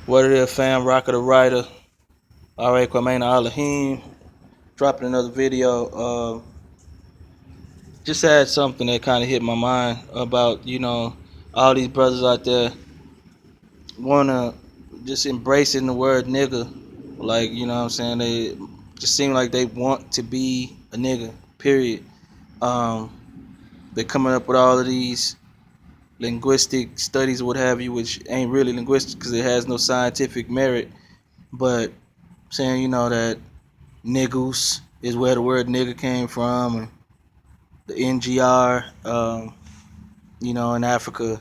What it is, fam? Rocker the Writer. Alright, Kwame Alahim. Dropping another video. Just had something that kind of hit my mind about, all these brothers out there wanna just embracing the word nigga. Like, what I'm saying? They just seem like they want to be a nigga, period. Um, they're coming up with all of these linguistic studies or what have you, which ain't really linguistic because it has no scientific merit. But saying, that niggus is where the word nigga came from, and the NGR, in Africa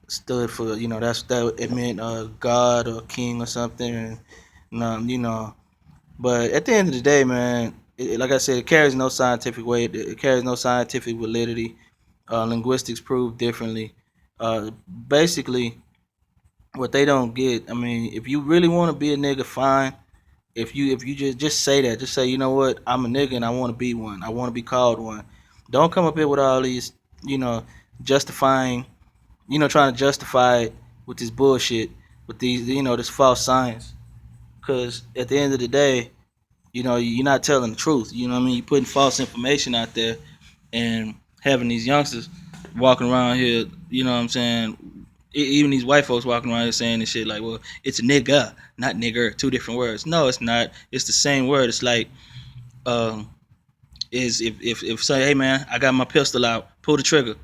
stood for, that it meant God or king or something, and But at the end of the day, man, like I said, it carries no scientific weight. It carries no scientific validity. Linguistics prove differently. Basically, what they don't get. I mean, if you really want to be a nigga, fine. If you just say that, just say, you know what, I'm a nigga and I want to be one. I want to be called one. Don't come up here with all these, you know, justifying, trying to justify it with this bullshit, with these, this false science. Because at the end of the day, you're not telling the truth. You know what I mean? You're putting false information out there and having these youngsters walking around here, you know what I'm saying? Even these white folks walking around here saying this shit like, well, it's a nigga, not nigger, two different words. No, it's not. It's the same word. It's like, um, is if say, hey man, I got my pistol out, pull the trigger.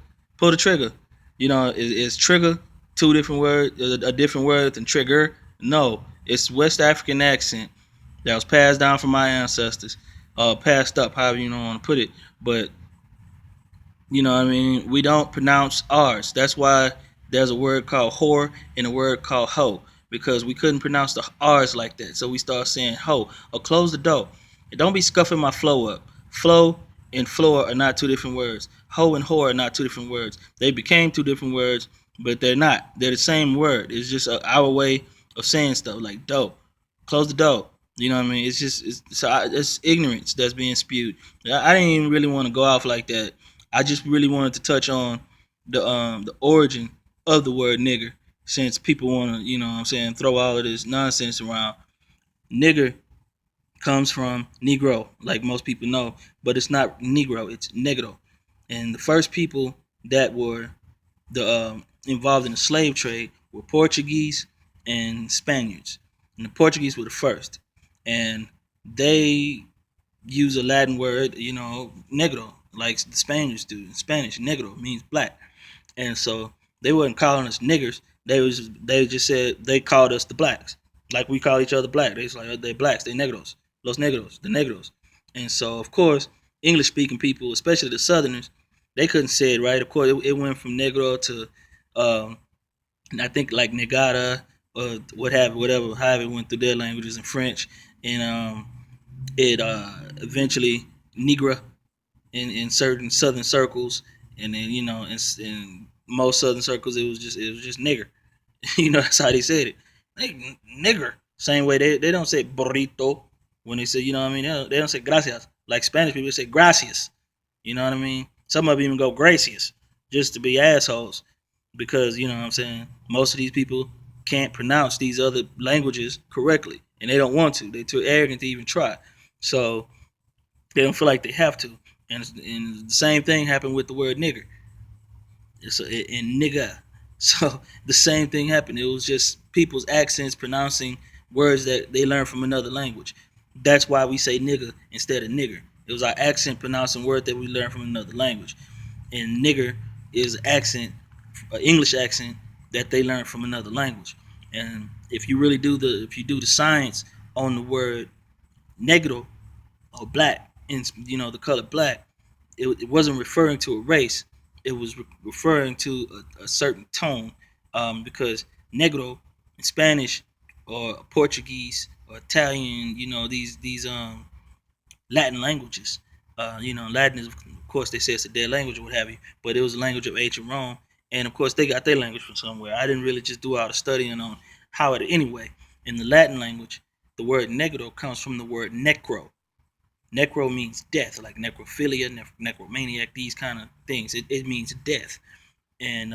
Is trigger two different words, a different word than trigger? No, it's West African accent that was passed down from my ancestors, passed up, however you don't want to put it. But what I mean, we don't pronounce R's. That's why there's a word called whore and a word called hoe, because we couldn't pronounce the R's like that. So we start saying hoe or close the door. And don't be scuffing my flow up. Flow and floor are not two different words. Hoe and whore are not two different words. They became two different words, but they're not. They're the same word. It's just our way of saying stuff like dough. Close the door. You know what I mean? It's ignorance that's being spewed. I didn't even really want to go off like that. I just really wanted to touch on the origin of the word nigger, since people want to, what I'm saying, throw all of this nonsense around. Nigger comes from Negro, like most people know, but it's not Negro, it's Negro. And the first people that were involved in the slave trade were Portuguese and Spaniards. And the Portuguese were the first. And they use a Latin word, negro, like the Spaniards do. In Spanish, negro means black. And so they weren't calling us niggers. They just said they called us the blacks, like we call each other black. They like they blacks, they negros, los negros, the negros. And so of course, English speaking people, especially the Southerners, they couldn't say it right. Of course, it went from negro to I think like negada or whatever, however it went through their languages in French, and it eventually Negra in certain Southern circles, and then in most Southern circles it was just nigger. That's how they said it. Hey, nigger. Same way they don't say burrito when they say, what I mean, they don't say gracias like Spanish people say gracias. You know what I mean? Some of them even go gracias just to be assholes, because what I'm saying, most of these people can't pronounce these other languages correctly, and they don't want to. They're too arrogant to even try. So they don't feel like they have to. And the same thing happened with the word nigger. In nigga. So the same thing happened. It was just people's accents pronouncing words that they learned from another language. That's why we say nigga instead of nigger. It was our accent pronouncing word that we learned from another language. And nigger is accent, English accent that they learned from another language. And if you do the science on the word negro or black, in the color black, it wasn't referring to a race. It was referring to a certain tone, because negro in Spanish or Portuguese or Italian, these Latin languages. Latin is, of course, they say it's a dead language or what have you, but it was a language of ancient Rome, and of course they got their language from somewhere. I didn't really just do all the studying on how it anyway. In the Latin language, the word negro comes from the word necro. Necro means death, like necrophilia, necromaniac, these kind of things. It means death. And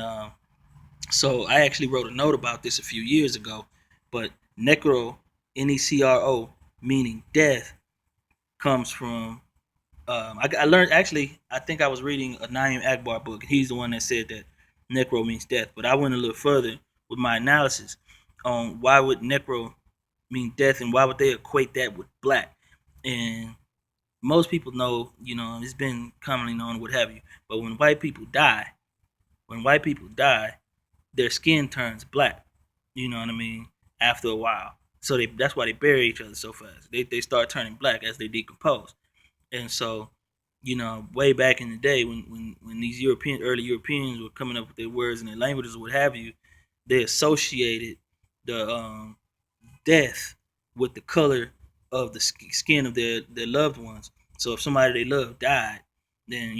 so I actually wrote a note about this a few years ago, but Necro, Necro, meaning death, comes from. I learned actually. I think I was reading a Naeem Akbar book. He's the one that said that necro means death. But I went a little further with my analysis on why would necro mean death and why would they equate that with black. And most people know, it's been commonly known, what have you. But when white people die, their skin turns black. You know what I mean? After a while, so that's why they bury each other so fast. They start turning black as they decompose. And so, way back in the day when these early Europeans were coming up with their words and their languages or what have you, they associated the death with the color of the skin of their loved ones. So if somebody they loved died, then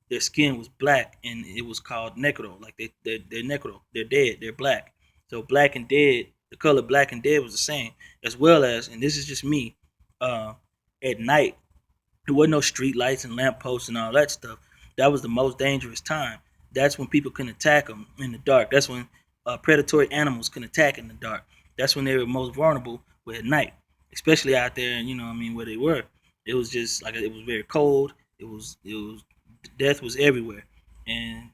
their skin was black and it was called necro. Like they're necro, they're dead, they're black. So black and dead, the color black and dead was the same. As well as, and this is just me, uh, at night there wasn't no street lights and lamp posts and all that stuff. That was the most dangerous time. That's when people couldn't attack them in the dark. That's when predatory animals couldn't attack in the dark. That's when they were most vulnerable at night, especially out there. And where they were. It was just like it was very cold. It was death was everywhere, and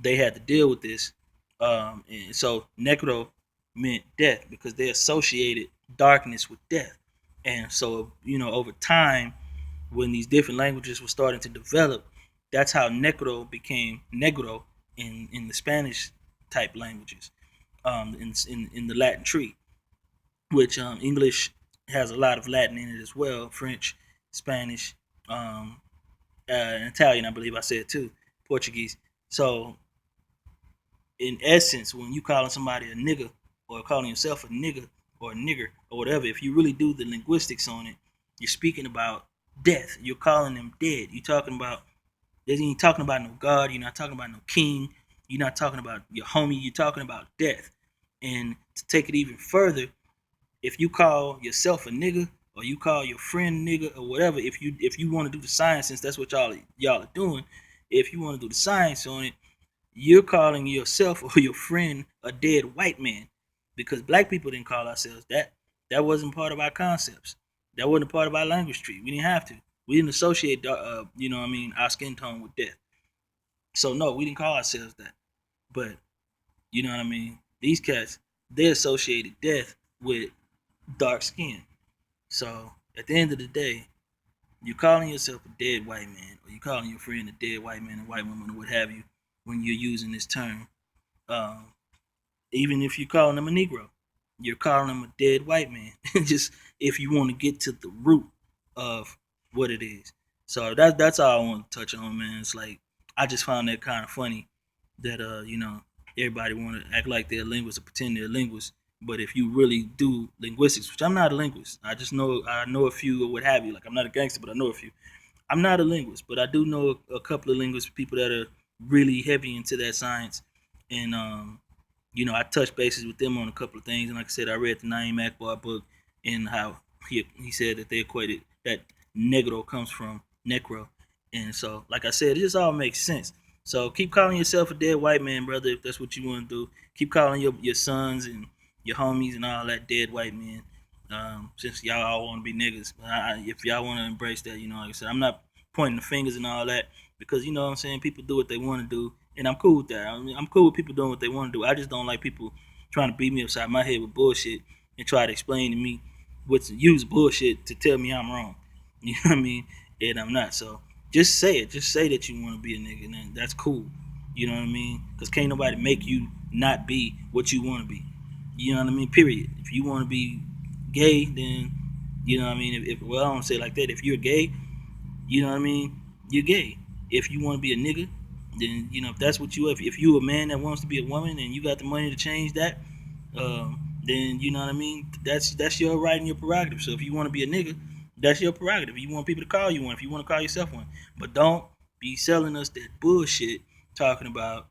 they had to deal with this. And so necro meant death because they associated darkness with death. And so over time when these different languages were starting to develop, that's how negro became negro in the Spanish type languages, in the Latin tree, which English has a lot of Latin in it as well, French, Spanish, and Italian, I believe I said too, Portuguese. So in essence, when you calling somebody a nigger or calling yourself a nigger or a nigger or whatever, if you really do the linguistics on it, you're speaking about death. You're calling them dead. You're talking about, you ain't talking about no God. You're not talking about no king. You're not talking about your homie. You're talking about death. And to take it even further, if you call yourself a nigger or you call your friend nigger or whatever, if you want to do the science, since that's what y'all are doing, if you want to do the science on it, you're calling yourself or your friend a dead white man, because black people didn't call ourselves that. That wasn't part of our concepts. That wasn't a part of our language tree. We didn't have to. We didn't associate, our skin tone with death. So no, we didn't call ourselves that. But you know what I mean. These cats, they associated death with dark skin. So at the end of the day, you're calling yourself a dead white man, or you're calling your friend a dead white man, a white woman, or what have you, when you're using this term. Um, Even if you're calling them a Negro, you're calling them a dead white man. Just if you want to get to the root of what it is. So that's all I want to touch on, man. It's like I just found that kind of funny that everybody want to act like they're linguists or pretend they're linguists. But if you really do linguistics, which I'm not a linguist, I know a few or what have you. Like I'm not a gangster, but I know a few. I'm not a linguist, but I do know a couple of linguists, people that are really heavy into that science, and I touched bases with them on a couple of things. And like I said, I read the Naeem Akbar book and how he said that they equated that negro comes from necro, and so like I said, it just all makes sense. So keep calling yourself a dead white man, brother, if that's what you want to do. Keep calling your sons and your homies and all that dead white men. Since y'all all want to be niggas, if y'all want to embrace that, like I said, I'm not pointing the fingers and all that, because you know what I'm saying. People do what they want to do, and I'm cool with that. I mean, I'm cool with people doing what they want to do. I just don't like people trying to beat me upside my head with bullshit and try to explain to me what's use bullshit to tell me I'm wrong. You know what I mean? And I'm not. So just say it. Just say that you want to be a nigga, and that's cool. You know what I mean? Because can't nobody make you not be what you want to be. You know what I mean? Period. If you want to be gay, then you know what I mean. Well, I don't say it like that. If you're gay, you know what I mean, you're gay. If you want to be a nigga, then if that's what you. If you a man that wants to be a woman and you got the money to change that, then you know what I mean. That's your right and your prerogative. So if you want to be a nigga, that's your prerogative. You want people to call you one. If you want to call yourself one, but don't be selling us that bullshit talking about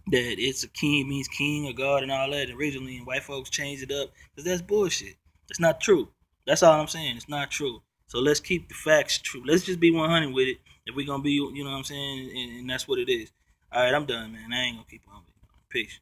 that it's a king means king or God and all that originally, and white folks changed it up, because that's bullshit. It's not true. That's all I'm saying. It's not true. So let's keep the facts true. Let's just be 100 with it. If we're gonna be, you know what I'm saying, and that's what it is. All right, I'm done, man. I ain't gonna keep on. Peace.